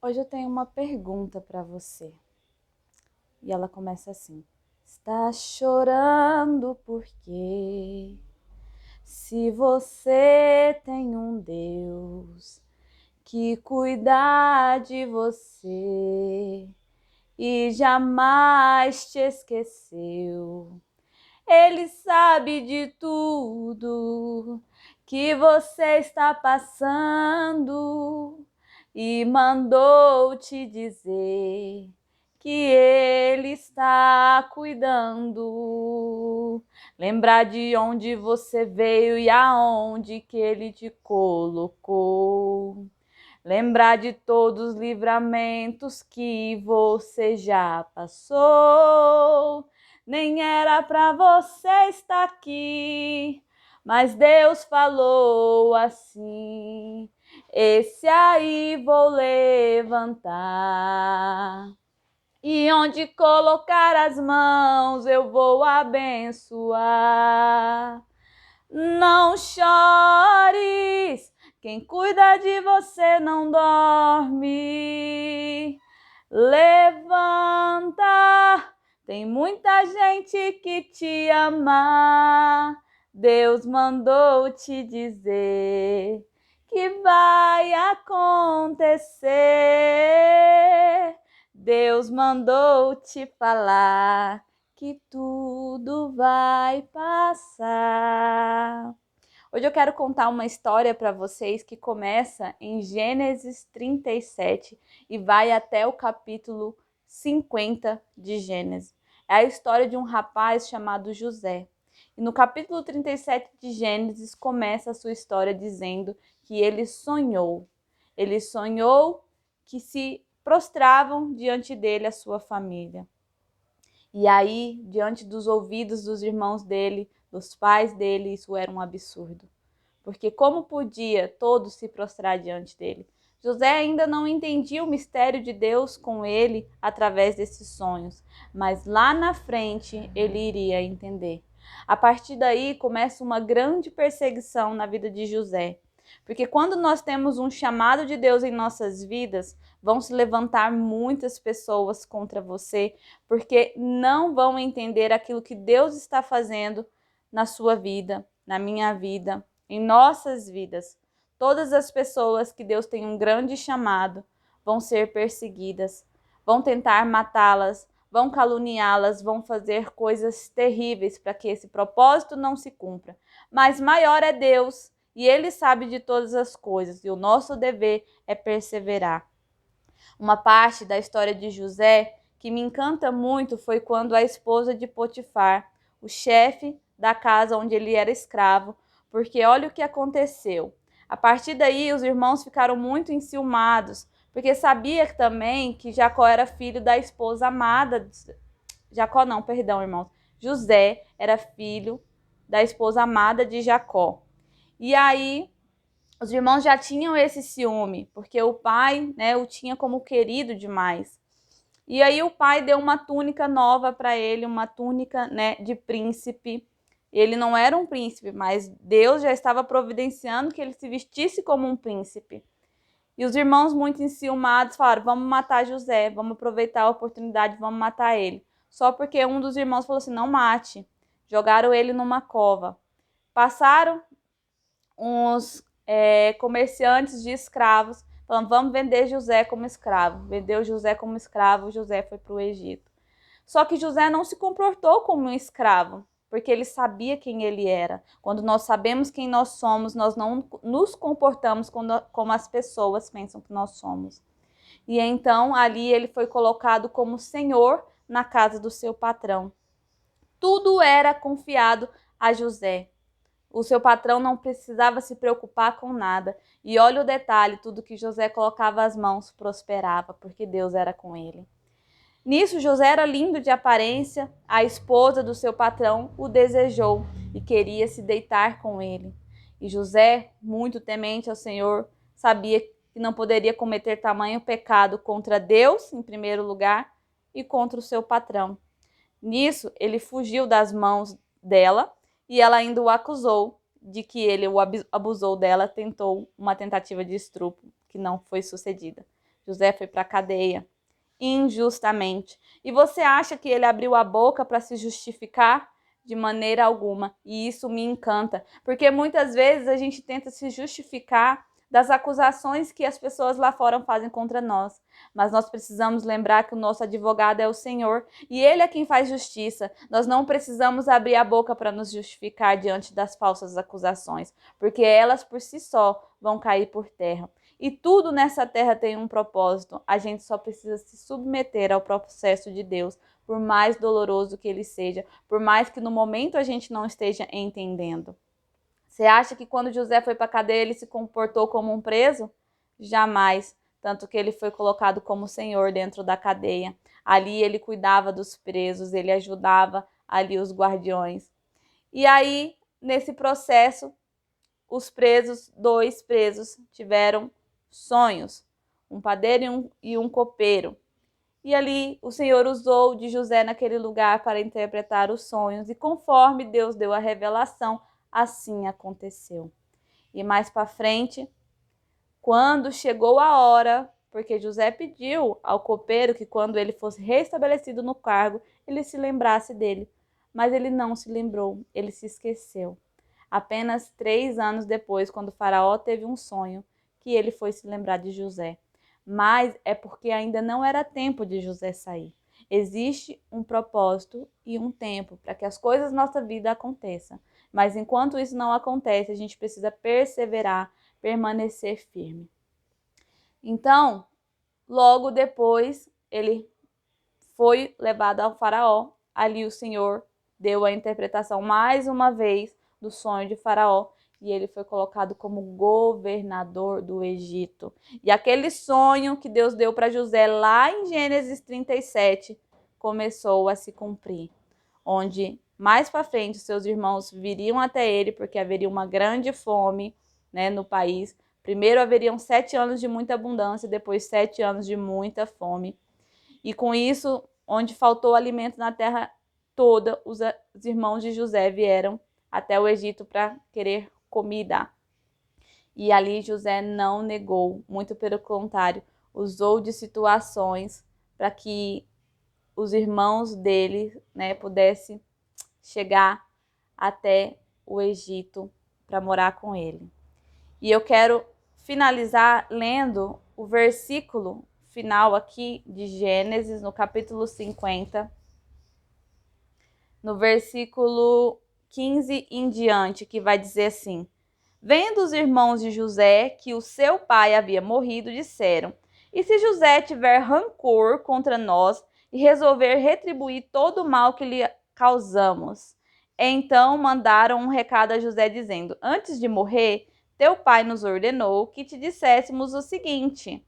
Hoje eu tenho uma pergunta para você. E ela começa assim: Está chorando por quê? Se você tem um Deus que cuida de você e jamais te esqueceu. Ele sabe de tudo que você está passando e mandou te dizer que Ele está cuidando. Lembrar de onde você veio e aonde que Ele te colocou. Lembrar de todos os livramentos que você já passou. Nem era para você estar aqui, mas Deus falou assim: esse aí vou levantar. E onde colocar as mãos eu vou abençoar. Não chores, quem cuida de você não dorme. Levanta, tem muita gente que te ama. Deus mandou te dizer que vai acontecer. Deus mandou te falar que tudo vai passar. Hoje eu quero contar uma história para vocês que começa em Gênesis 37 e vai até o capítulo 50 de Gênesis. É a história de um rapaz chamado José. E no capítulo 37 de Gênesis começa a sua história dizendo que ele sonhou. Ele sonhou que se prostravam diante dele a sua família. E aí, diante dos ouvidos dos irmãos dele, dos pais dele, isso era um absurdo. Porque como podia todos se prostrar diante dele? José ainda não entendia o mistério de Deus com ele através desses sonhos, mas lá na frente ele iria entender. A partir daí começa uma grande perseguição na vida de José. Porque quando nós temos um chamado de Deus em nossas vidas, vão se levantar muitas pessoas contra você, porque não vão entender aquilo que Deus está fazendo na sua vida, na minha vida, em nossas vidas. Todas as pessoas que Deus tem um grande chamado vão ser perseguidas, vão tentar matá-las, vão caluniá-las, vão fazer coisas terríveis para que esse propósito não se cumpra. Mas maior é Deus e Ele sabe de todas as coisas e o nosso dever é perseverar. Uma parte da história de José que me encanta muito foi quando a esposa de Potifar, o chefe da casa onde ele era escravo, porque olha o que aconteceu. A partir daí, os irmãos ficaram muito enciumados, porque sabia também que Jacó era filho da esposa amada. Jacó não, perdão, irmãos. José era filho da esposa amada de Jacó. E aí, os irmãos já tinham esse ciúme, porque o pai, né, o tinha como querido demais. E aí o pai deu uma túnica nova para ele, uma túnica, né, de príncipe. Ele não era um príncipe, mas Deus já estava providenciando que ele se vestisse como um príncipe. E os irmãos, muito enciumados, falaram: vamos matar José, vamos aproveitar a oportunidade, vamos matar ele. Só porque um dos irmãos falou assim: não mate. Jogaram ele numa cova. Passaram uns comerciantes de escravos, falando: vamos vender José como escravo. Vendeu José como escravo, José foi para o Egito. Só que José não se comportou como um escravo, porque ele sabia quem ele era. Quando nós sabemos quem nós somos, nós não nos comportamos como as pessoas pensam que nós somos. E então ali ele foi colocado como senhor na casa do seu patrão. Tudo era confiado a José. O seu patrão não precisava se preocupar com nada. E olha o detalhe, tudo que José colocava as mãos prosperava, porque Deus era com ele. Nisso, José era lindo de aparência, a esposa do seu patrão o desejou e queria se deitar com ele. E José, muito temente ao Senhor, sabia que não poderia cometer tamanho pecado contra Deus, em primeiro lugar, e contra o seu patrão. Nisso, ele fugiu das mãos dela e ela ainda o acusou de que ele o abusou dela, tentou uma tentativa de estupro que não foi sucedida. José foi para a cadeia injustamente. E você acha que ele abriu a boca para se justificar? De maneira alguma. E isso me encanta, porque muitas vezes a gente tenta se justificar das acusações que as pessoas lá fora fazem contra nós. Mas nós precisamos lembrar que o nosso advogado é o Senhor e Ele é quem faz justiça. Nós não precisamos abrir a boca para nos justificar diante das falsas acusações, porque elas por si só vão cair por terra. E tudo nessa terra tem um propósito. A gente só precisa se submeter ao processo de Deus, por mais doloroso que ele seja, por mais que no momento a gente não esteja entendendo. Você acha que quando José foi para a cadeia ele se comportou como um preso? Jamais. Tanto que ele foi colocado como senhor dentro da cadeia. Ali ele cuidava dos presos, ele ajudava ali os guardiões. E aí, nesse processo, os presos, 2 presos, tiveram sonhos, um padeiro e um copeiro. E ali o Senhor usou de José naquele lugar para interpretar os sonhos, e conforme Deus deu a revelação, assim aconteceu. E mais para frente, quando chegou a hora, porque José pediu ao copeiro que quando ele fosse restabelecido no cargo, ele se lembrasse dele. Mas ele não se lembrou, ele se esqueceu. Apenas 3 anos depois, quando o faraó teve um sonho, que ele foi se lembrar de José. Mas é porque ainda não era tempo de José sair. Existe um propósito e um tempo para que as coisas na nossa vida aconteçam. Mas enquanto isso não acontece, a gente precisa perseverar, permanecer firme. Então, logo depois, ele foi levado ao faraó. Ali o Senhor deu a interpretação mais uma vez do sonho de faraó e ele foi colocado como governador do Egito. E aquele sonho que Deus deu para José lá em Gênesis 37 começou a se cumprir, onde mais para frente seus irmãos viriam até ele porque haveria uma grande fome, no país. Primeiro haveriam 7 anos de muita abundância, depois 7 anos de muita fome. E com isso, onde faltou alimento na terra toda, os irmãos de José vieram até o Egito para querer comida. E ali José não negou, muito pelo contrário, usou de situações para que os irmãos dele, pudessem chegar até o Egito para morar com ele. E eu quero finalizar lendo o versículo final aqui de Gênesis, no capítulo 50, no versículo 15 em diante, que vai dizer assim: Vendo os irmãos de José que o seu pai havia morrido, disseram: E se José tiver rancor contra nós e resolver retribuir todo o mal que lhe causamos? Então mandaram um recado a José dizendo: Antes de morrer, teu pai nos ordenou que te disséssemos o seguinte: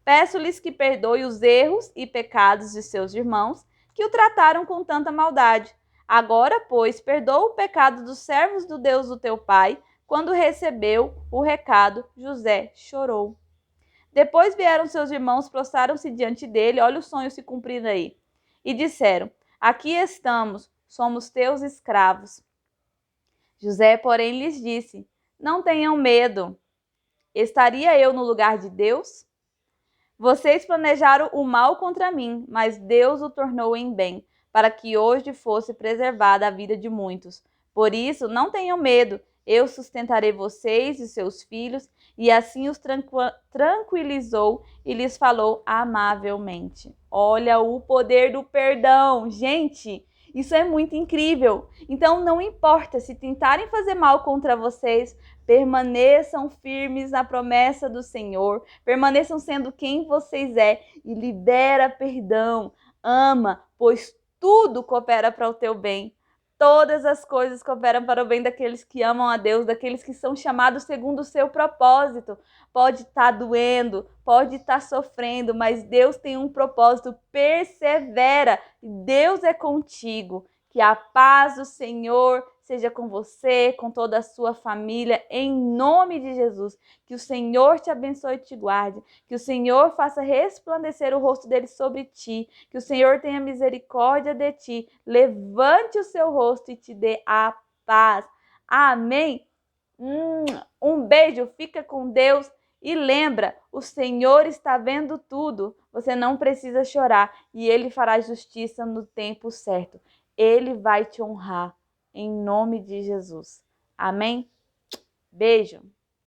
Peço-lhes que perdoe os erros e pecados de seus irmãos, que o trataram com tanta maldade. Agora, pois, perdoa o pecado dos servos do Deus do teu pai. Quando recebeu o recado, José chorou. Depois vieram seus irmãos, prostraram-se diante dele, olha o sonho se cumprindo aí, e disseram: Aqui estamos, somos teus escravos. José, porém, lhes disse: Não tenham medo. Estaria eu no lugar de Deus? Vocês planejaram o mal contra mim, mas Deus o tornou em bem, para que hoje fosse preservada a vida de muitos. Por isso, não tenham medo, eu sustentarei vocês e seus filhos. E assim os tranquilizou e lhes falou amavelmente. Olha o poder do perdão, gente! Isso é muito incrível. Então, não importa se tentarem fazer mal contra vocês, permaneçam firmes na promessa do Senhor, permaneçam sendo quem vocês e libera perdão, ama, pois tudo coopera para o teu bem. Todas as coisas cooperam para o bem daqueles que amam a Deus, daqueles que são chamados segundo o seu propósito. Pode estar doendo, pode estar sofrendo, mas Deus tem um propósito. Persevera, Deus é contigo. Que a paz do Senhor seja com você, com toda a sua família, em nome de Jesus. Que o Senhor te abençoe e te guarde. Que o Senhor faça resplandecer o rosto dele sobre ti. Que o Senhor tenha misericórdia de ti. Levante o seu rosto e te dê a paz. Amém? Um beijo, fica com Deus E lembra, o Senhor está vendo tudo. Você não precisa chorar e Ele fará justiça no tempo certo. Ele vai te honrar em nome de Jesus. Amém? Beijo!